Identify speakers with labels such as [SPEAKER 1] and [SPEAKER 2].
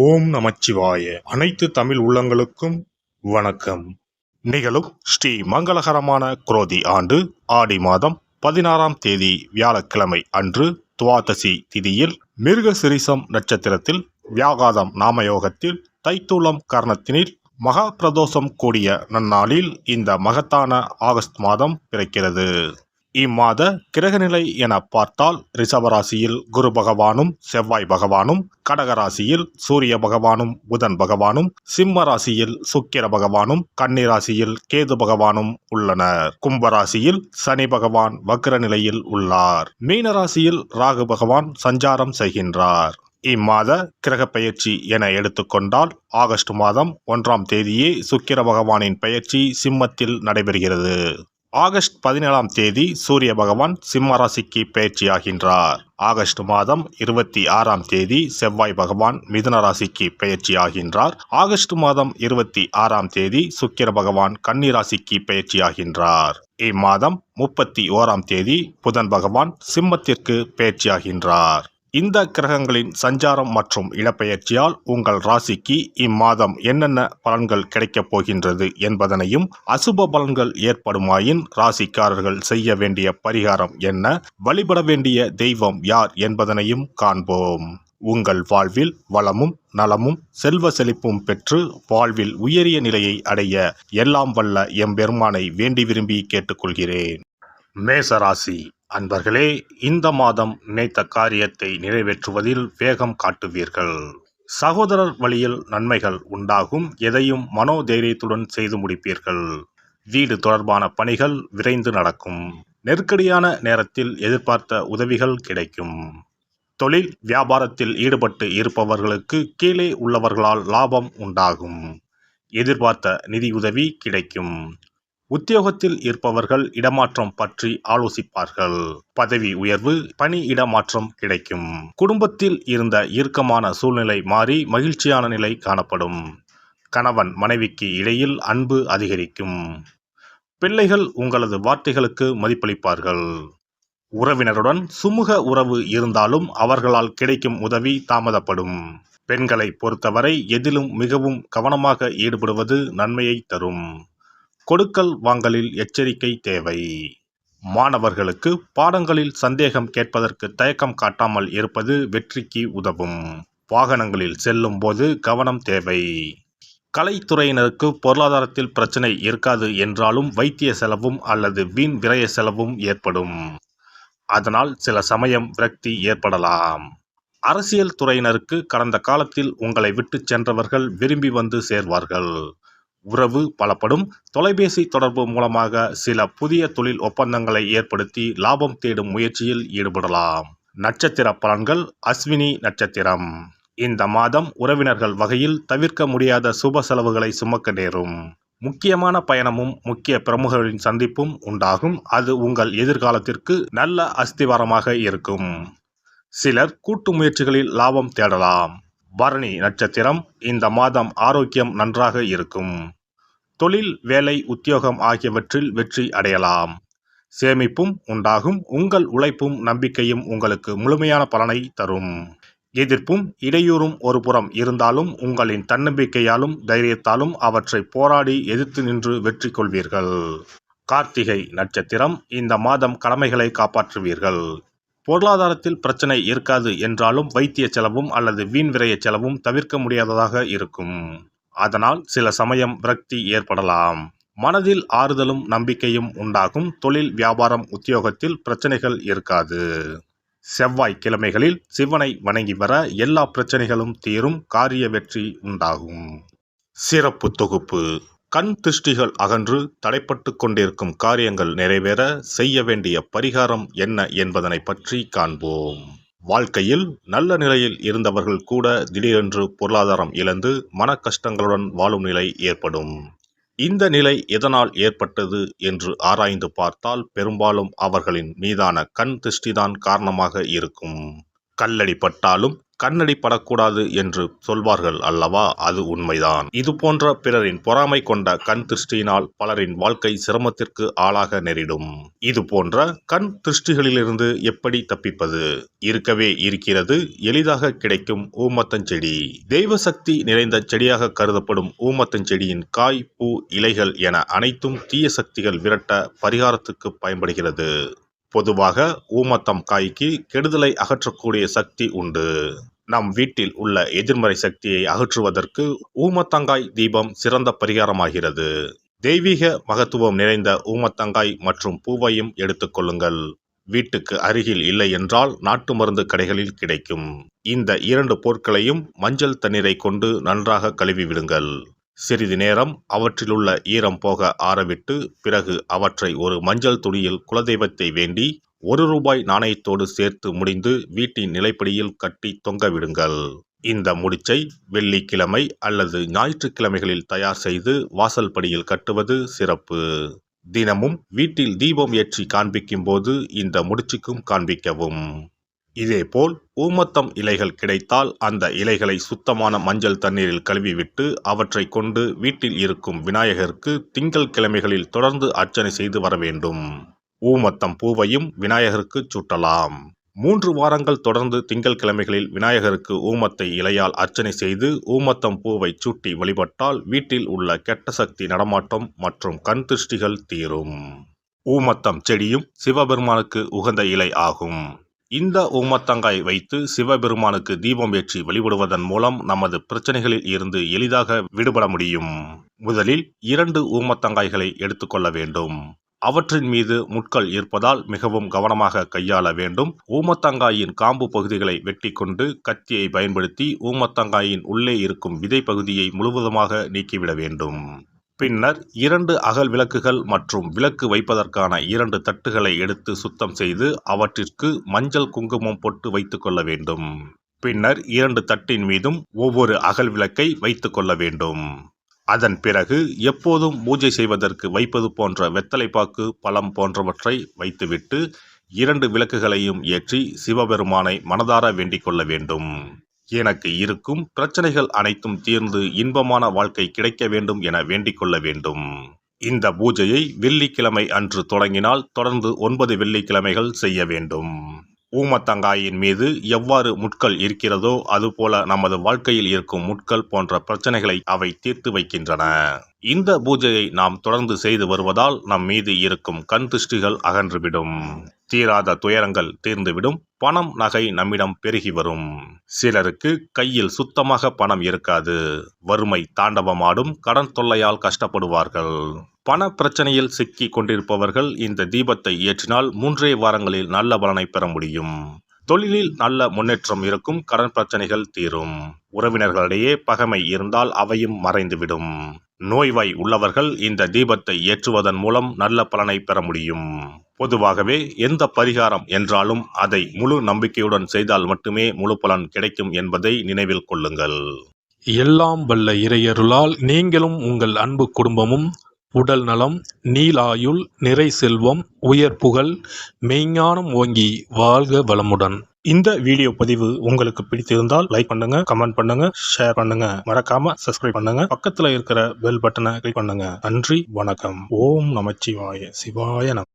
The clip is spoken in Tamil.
[SPEAKER 1] ஓம் நமச்சிவாய. அனைத்து தமிழ் உள்ளங்களுக்கும் வணக்கம். நிகழும் ஸ்ரீ மங்களகரமான குரோதி ஆண்டு ஆடி மாதம் 16ஆம் தேதி வியாழக்கிழமை அன்று துவாதசி திதியில் மிருகசிரிசம் நட்சத்திரத்தில் வியாகாதம் நாமயோகத்தில் தைத்தூலம் கர்ணத்தினில் மகா பிரதோஷம் கூடிய நன்னாளில் இந்த மகத்தான ஆகஸ்ட் மாதம் பிறக்கிறது. இம்மாத கிரகநிலை என பார்த்தால் ரிஷபராசியில் குரு பகவானும் செவ்வாய் பகவானும், கடகராசியில் சூரிய பகவானும் புதன் பகவானும், சிம்ம ராசியில் சுக்கிர பகவானும், கன்னிராசியில் கேது பகவானும் உள்ளனர். கும்பராசியில் சனி பகவான் வக்ர நிலையில் உள்ளார். மீனராசியில் ராகு பகவான் சஞ்சாரம் செய்கின்றார். இம்மாத கிரக பெயர்ச்சி என எடுத்துக்கொண்டால் ஆகஸ்ட் மாதம் 1ஆம் தேதியே சுக்கிர பகவானின் பெயர்ச்சி சிம்மத்தில் நடைபெறுகிறது. ஆகஸ்ட் 17ஆம் தேதி சூரிய பகவான் சிம்ம ராசிக்கு பெயர்ச்சியாகின்றார். ஆகஸ்ட் மாதம் 26ஆம் தேதி செவ்வாய் பகவான் மிதுன ராசிக்கு பெயர்ச்சியாகின்றார். ஆகஸ்ட் மாதம் 26ஆம் தேதி சுக்கிர பகவான் கன்னி ராசிக்கு பெயர்ச்சியாகின்றார். இம்மாதம் 31ஆம் தேதி புதன் பகவான் சிம்மத்திற்கு பெயர்ச்சியாகின்றார். இந்த கிரகங்களின் சஞ்சாரம் மற்றும் இடப்பெயர்ச்சியால் உங்கள் ராசிக்கு இம்மாதம் என்னென்ன பலன்கள் கிடைக்கப் போகின்றது என்பதனையும், அசுப பலன்கள் ஏற்படுமாயின் ராசிக்காரர்கள் செய்ய வேண்டிய பரிகாரம் என்ன, வழிபட வேண்டிய தெய்வம் யார் என்பதனையும் காண்போம். உங்கள் வாழ்வில் வளமும் நலமும் செல்வ செழிப்பும் பெற்று வாழ்வில் உயரிய நிலையை அடைய எல்லாம் வல்ல எம்பெருமானை வேண்டி விரும்பி கேட்டுக்கொள்கிறேன். மேசராசி அன்பர்களே, இந்த மாதம் நினைத்த காரியத்தை நிறைவேற்றுவதில் வேகம் காட்டுவீர்கள். சகோதரர் வழியில் நன்மைகள் உண்டாகும். எதையும் மனோதைரியத்துடன் செய்து முடிப்பீர்கள். வீடு தொடர்பான பணிகள் விரைந்து நடக்கும். நெருக்கடியான நேரத்தில் எதிர்பார்த்த உதவிகள் கிடைக்கும். தொழில் வியாபாரத்தில் ஈடுபட்டு இருப்பவர்களுக்கு கீழே உள்ளவர்களால் லாபம் உண்டாகும். எதிர்பார்த்த நிதியுதவி கிடைக்கும். உத்தியோகத்தில் இருப்பவர்கள் இடமாற்றம் பற்றி ஆலோசிப்பார்கள். பதவி உயர்வு, பணி இடமாற்றம் கிடைக்கும். குடும்பத்தில் இருந்த இறுக்கமான சூழ்நிலை மாறி மகிழ்ச்சியான நிலை காணப்படும். கணவன் மனைவிக்கு இடையில் அன்பு அதிகரிக்கும். பிள்ளைகள் உங்களது வார்த்தைகளுக்கு மதிப்பளிப்பார்கள். உறவினருடன் சுமூக உறவு இருந்தாலும் அவர்களால் கிடைக்கும் உதவி தாமதப்படும். பெண்களை பொறுத்தவரை எதிலும் மிகவும் கவனமாக ஈடுபடுவது நன்மையை தரும். கொடுக்கல் வாங்கலில் எச்சரிக்கை தேவை. மாணவர்களுக்கு பாடங்களில் சந்தேகம் கேட்பதற்கு தயக்கம் காட்டாமல் இருப்பது வெற்றிக்கு உதவும். வாகனங்களில் செல்லும் போது கவனம் தேவை. கலைத்துறையினருக்கு பொருளாதாரத்தில் பிரச்சனை இருக்காது என்றாலும் வைத்திய செலவும் அல்லது வீண் விரய செலவும் ஏற்படும். அதனால் சில சமயம் விரக்தி ஏற்படலாம். அரசியல் துறையினருக்கு கடந்த காலத்தில் உங்களை விட்டு சென்றவர்கள் விரும்பி வந்து சேர்வார்கள். உறவு பலப்படும். தொலைபேசி தொடர்பு மூலமாக சில புதிய தொழில் ஒப்பந்தங்களை ஏற்படுத்தி லாபம் தேடும் முயற்சியில் ஈடுபடலாம். நட்சத்திர பலன்கள். அஸ்வினி நட்சத்திரம். இந்த மாதம் உறவினர்கள் வகையில் தவிர்க்க முடியாத சுப செலவுகளை சுமக்க நேரும். முக்கியமான பயணமும் முக்கிய பிரமுகர்களின் சந்திப்பும் உண்டாகும். அது உங்கள் எதிர்காலத்திற்கு நல்ல அஸ்திவாரமாக இருக்கும். சிலர் கூட்டு முயற்சிகளில் லாபம் தேடலாம். பரணி நட்சத்திரம். இந்த மாதம் ஆரோக்கியம் நன்றாக இருக்கும். தொழில், வேலை, உத்தியோகம் ஆகியவற்றில் வெற்றி அடையலாம். சேமிப்பும் உண்டாகும். உங்கள் உழைப்பும் நம்பிக்கையும் உங்களுக்கு முழுமையான பலனை தரும். எதிர்ப்பும் இடையூறும் ஒருபுறம் இருந்தாலும் உங்களின் தன்னம்பிக்கையாலும் தைரியத்தாலும் அவற்றை போராடி எதிர்த்து நின்று வெற்றி கொள்வீர்கள். கார்த்திகை நட்சத்திரம். இந்த மாதம் கடமைகளை காப்பாற்றுவீர்கள். பொருளாதாரத்தில் பிரச்சனை இருக்காது என்றாலும் வைத்திய செலவும் அல்லது வீண் விரய செலவும் தவிர்க்க முடியாததாக இருக்கும். அதனால் சில சமயம் விரக்தி ஏற்படலாம். மனதில் ஆறுதலும் நம்பிக்கையும் உண்டாகும். தொழில், வியாபாரம், உத்தியோகத்தில் பிரச்சனைகள் இருக்காது. செவ்வாய் கிழமைகளில் சிவனை வணங்கி வர எல்லா பிரச்சனைகளும் தீரும். காரிய வெற்றி உண்டாகும். சிறப்பு தொகுப்பு. கண் திருஷ்டிகள் அகன்று தடைப்பட்டு கொண்டிருக்கும் காரியங்கள் நிறைவேற செய்ய வேண்டிய பரிகாரம் என்ன என்பதனை பற்றி காண்போம். வாழ்க்கையில் நல்ல நிலையில் இருந்தவர்கள் கூட திடீரென்று பொருளாதாரம் இழந்து மன கஷ்டங்களுடன் வாழும் நிலை ஏற்படும். இந்த நிலை எதனால் ஏற்பட்டது என்று ஆராய்ந்து பார்த்தால் பெரும்பாலும் அவர்களின் மீதான கண் திருஷ்டிதான் காரணமாக இருக்கும். கல்லடி பட்டாலும் கண்ணடி படக்கூடாது என்று சொல்வார்கள் அல்லவா, அது உண்மைதான். இது போன்ற பிறரின் பொறாமை கொண்ட கண் திருஷ்டியினால் பலரின் வாழ்க்கை சிரமத்திற்கு ஆளாக நேரிடும். இது போன்ற கண் திருஷ்டிகளிலிருந்து எப்படி தப்பிப்பது? இருக்கவே இருக்கிறது எளிதாக கிடைக்கும் ஊமத்தஞ்செடி. தெய்வ சக்தி நிறைந்த செடியாக கருதப்படும் ஊமத்தஞ்செடியின் காய், பூ, இலைகள் என அனைத்தும் தீய சக்திகள் விரட்ட பரிகாரத்துக்கு பயன்படுகிறது. பொதுவாக ஊமத்தம் காய்க்கு கெடுதலை அகற்றக்கூடிய சக்தி உண்டு. நம் வீட்டில் உள்ள எதிர்மறை சக்தியை அகற்றுவதற்கு ஊமத்தங்காய் தீபம் சிறந்த பரிகாரமாகிறது. தெய்வீக மகத்துவம் நிறைந்த ஊமத்தங்காய் மற்றும் பூவையும் எடுத்துக்கொள்ளுங்கள். வீட்டுக்கு அருகில் இல்லை என்றால் நாட்டு மருந்து கடைகளில் கிடைக்கும். இந்த 2 பொருட்களையும் மஞ்சள் தண்ணீரை கொண்டு நன்றாக கழுவி விடுங்கள். சிறிது நேரம் அவற்றிலுள்ள ஈரம் போக ஆறவிட்டு பிறகு அவற்றை ஒரு மஞ்சள் துணியில் குலதெய்வத்தை வேண்டி ₹1 நாணயத்தோடு சேர்த்து முடிந்து வீட்டின் நிலைப்படியில் கட்டி தொங்க விடுங்கள். இந்த முடிச்சை வெள்ளிக்கிழமை அல்லது ஞாயிற்றுக்கிழமைகளில் தயார் செய்து வாசல் படியில் கட்டுவது சிறப்பு. தினமும் வீட்டில் தீபம் ஏற்றி காண்பிக்கும் போது இந்த முடிச்சுக்கும் காண்பிக்கவும். இதேபோல் ஊமத்தம் இலைகள் கிடைத்தால் அந்த இலைகளை சுத்தமான மஞ்சள் தண்ணீரில் கழுவிவிட்டு அவற்றை கொண்டு வீட்டில் இருக்கும் விநாயகருக்கு திங்கள் கிழமைகளில் தொடர்ந்து அர்ச்சனை செய்து வர வேண்டும். ஊமத்தம் பூவையும் விநாயகருக்கு சூட்டலாம். 3 வாரங்கள் தொடர்ந்து திங்கள் கிழமைகளில் விநாயகருக்கு ஊமத்தை இலையால் அர்ச்சனை செய்து ஊமத்தம் பூவை சூட்டி வழிபட்டால் வீட்டில் உள்ள கெட்ட சக்தி நடமாட்டம் மற்றும் கண் திருஷ்டிகள் தீரும். ஊமத்தம் செடியும் சிவபெருமானுக்கு உகந்த இலை ஆகும். இந்த ஊமத்தங்காய் வைத்து சிவபெருமானுக்கு தீபம் ஏற்றி வழிபடுவதன் மூலம் நமது பிரச்சனைகளில் இருந்து எளிதாக விடுபட முடியும். முதலில் 2 ஊமத்தங்காய்களை எடுத்துக்கொள்ள வேண்டும். அவற்றின் மீது முட்கள் இருப்பதால் மிகவும் கவனமாக கையாள வேண்டும். ஊமத்தங்காயின் காம்பு பகுதிகளை வெட்டி கொண்டு கத்தியை பயன்படுத்தி ஊமத்தங்காயின் உள்ளே இருக்கும் விதை பகுதியை முழுவதுமாக நீக்கிவிட வேண்டும். பின்னர் 2 அகல் விளக்குகள் மற்றும் விளக்கு வைப்பதற்கான 2 தட்டுகளை எடுத்து சுத்தம் செய்து அவற்றிற்கு மஞ்சள் குங்குமம் போட்டு வைத்துக் கொள்ள வேண்டும். பின்னர் 2 தட்டின் மீதும் ஒவ்வொரு அகல் விளக்கை வைத்துக் கொள்ள வேண்டும். அதன் பிறகு எப்போதும் பூஜை செய்வதற்கு வைப்பது போன்ற வெத்தலைப்பாக்கு, பழம் போன்றவற்றை வைத்துவிட்டு 2 விளக்குகளையும் ஏற்றி சிவபெருமானை மனதார வேண்டிக் கொள்ள வேண்டும். எனக்கு இருக்கும் பிரச்சனைகள் அனைத்தும் தீர்ந்து இன்பமான வாழ்க்கை கிடைக்க வேண்டும் என வேண்டிக் கொள்ள வேண்டும். இந்த பூஜையை வெள்ளிக்கிழமை அன்று தொடங்கினால் தொடர்ந்து 9 வெள்ளிக்கிழமைகள் செய்ய வேண்டும். ஊமத்தங்காயின் மீது எவ்வாறு முட்கள் இருக்கிறதோ அதுபோல நமது வாழ்க்கையில் இருக்கும் முட்கள் போன்ற பிரச்சனைகளை அவை தீர்த்து வைக்கின்றன. இந்த பூஜையை நாம் தொடர்ந்து செய்து வருவதால் நம் மீது இருக்கும் கண் திருஷ்டிகள் அகன்றுவிடும். தீராத துயரங்கள் தீர்ந்துவிடும். பணம், நகை நம்மிடம் பெருகி வரும். சிலருக்கு கையில் சுத்தமாக பணம் இருக்காது. வறுமை தாண்டவமாடும். கடன் தொல்லையால் கஷ்டப்படுவார்கள். பண பிரச்சனையில் சிக்கி கொண்டிருப்பவர்கள் இந்த தீபத்தை ஏற்றினால் 3 வாரங்களில் நல்ல பலனை பெற முடியும். தொழிலில் நல்ல முன்னேற்றம் இருக்கும். கடன் பிரச்சனைகள் தீரும். உறவினர்களிடையே பகைமை இருந்தால் அவையும் மறைந்துவிடும். நோய்வாய் உள்ளவர்கள் இந்த தீபத்தை ஏற்றுவதன் மூலம் நல்ல பலனை பெற முடியும். பொதுவாகவே எந்த பரிகாரம் என்றாலும் அதை முழு நம்பிக்கையுடன் செய்தால் மட்டுமே முழு பலன் கிடைக்கும் என்பதை நினைவில் கொள்ளுங்கள்.
[SPEAKER 2] எல்லாம் வல்ல இறையருளால் நீங்களும் உங்கள் அன்பு குடும்பமும் உடல் நலம், நீலாயுள், நிறை செல்வம், உயர் புகழ், மெய்ஞானம் ஓங்கி வாழ்க வளமுடன்.
[SPEAKER 1] இந்த வீடியோ பதிவு உங்களுக்கு பிடித்திருந்தால் லைக் பண்ணுங்க, கமெண்ட் பண்ணுங்க, ஷேர் பண்ணுங்க, மறக்காம சப்ஸ்கிரைப் பண்ணுங்க, பக்கத்துல இருக்கிற பெல் பட்டனை கிளிக் பண்ணுங்க. நன்றி, வணக்கம். ஓம் நமச்சிவாய. சிவாய நம.